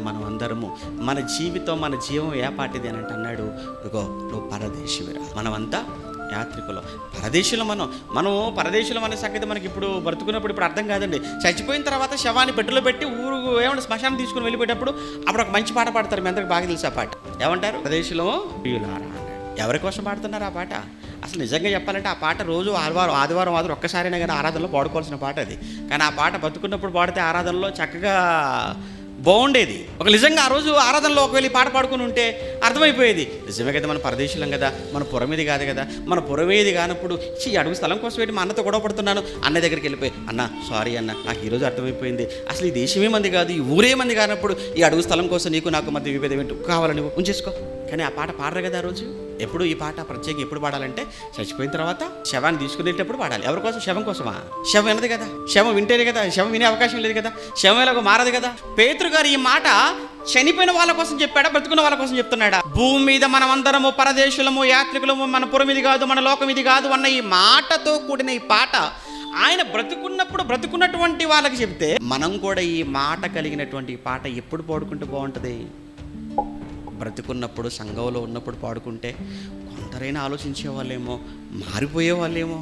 మనం అందరము మన జీవితం మన జీవం ఏ పాటిది అని అన్నాడు, ఇగో నువ్వు పరదేశివిరా, మనమంతా యాత్రికులు, పరదేశులు. మనం పరదేశులం అనే సంగతి మనకి ఇప్పుడు బ్రతుకున్నప్పుడు ఇప్పుడు అర్థం కాదండి. చచ్చిపోయిన తర్వాత శవాన్ని పెట్టెలో పెట్టి ఊరు ఏమంటే శ్మశానం తీసుకుని వెళ్ళిపోయేటప్పుడు అప్పుడు ఒక మంచి పాట పాడతారు. మీ అందరికి బాగా తెలుసు ఆ పాట. ఏమంటారు? పరదేశులం ప్రియులారా. ఎవరి కోసం పాడుతున్నారు ఆ పాట? అసలు నిజంగా చెప్పాలంటే ఆ పాట రోజు ఆదివారం ఒక్కసారైనా కానీ ఆరాధనలో పాడుకోవాల్సిన పాట అది. కానీ ఆ పాట బతుకున్నప్పుడు పాడితే ఆరాధనలో చక్కగా బాగుండేది. ఒక నిజంగా ఆ రోజు ఆరాధనలో ఒకవేళ ఈ పాట పాడుకుని ఉంటే అర్థమైపోయేది, నిజమే కదా, మన పరదేశులం కదా, మన పురమేది కాదు కదా. మన పురమేది కానప్పుడు ఈ అడుగు స్థలం కోసం ఏంటి మా అన్నతో గొడవ పడుతున్నాను, అన్న దగ్గరికి వెళ్ళిపోయి, అన్న సారీ అన్న, నాకు ఈరోజు అర్థమైపోయింది, అసలు ఈ దేశమే మంది కాదు, ఈ ఊరే మంది కానప్పుడు ఈ అడుగు స్థలం కోసం నీకు నాకు మధ్య విభేదం ఏంటి, కావాలని ఉంచేసుకో. కానీ ఆ పాట పాడరు కదా ఆ రోజు. ఎప్పుడు ఈ పాట ప్రత్యేకంగా ఎప్పుడు పాడాలంటే చచ్చిపోయిన తర్వాత శవాన్ని తీసుకునేటప్పుడు పాడాలి. ఎవరి కోసం? శవం కోసమా? శవం వినదు కదా, శవం వింటేనే కదా, శవం వినే అవకాశం లేదు కదా, శవం ఎలాగో మారదు కదా. పేతురు గారు ఈ మాట చనిపోయిన వాళ్ళ కోసం చెప్పాడా, బ్రతుకున్న వాళ్ళ కోసం చెప్తున్నాడా? భూమి మీద మనమందరము పరదేశులము, యాత్రికులము, మన పురం ఇది కాదు, మన లోకం ఇది కాదు అన్న ఈ మాటతో కూడిన ఈ పాట ఆయన బ్రతుకున్నప్పుడు బ్రతుకున్నటువంటి వాళ్ళకి చెప్తే, మనం కూడా ఈ మాట కలిగినటువంటి ఈ పాట ఎప్పుడు పాడుకుంటే బాగుంటుంది? బ్రతుకున్నప్పుడు, సంఘంలో ఉన్నప్పుడు పాడుకుంటే కొందరైనా ఆలోచించే వాళ్ళేమో, మారిపోయే వాళ్ళేమో.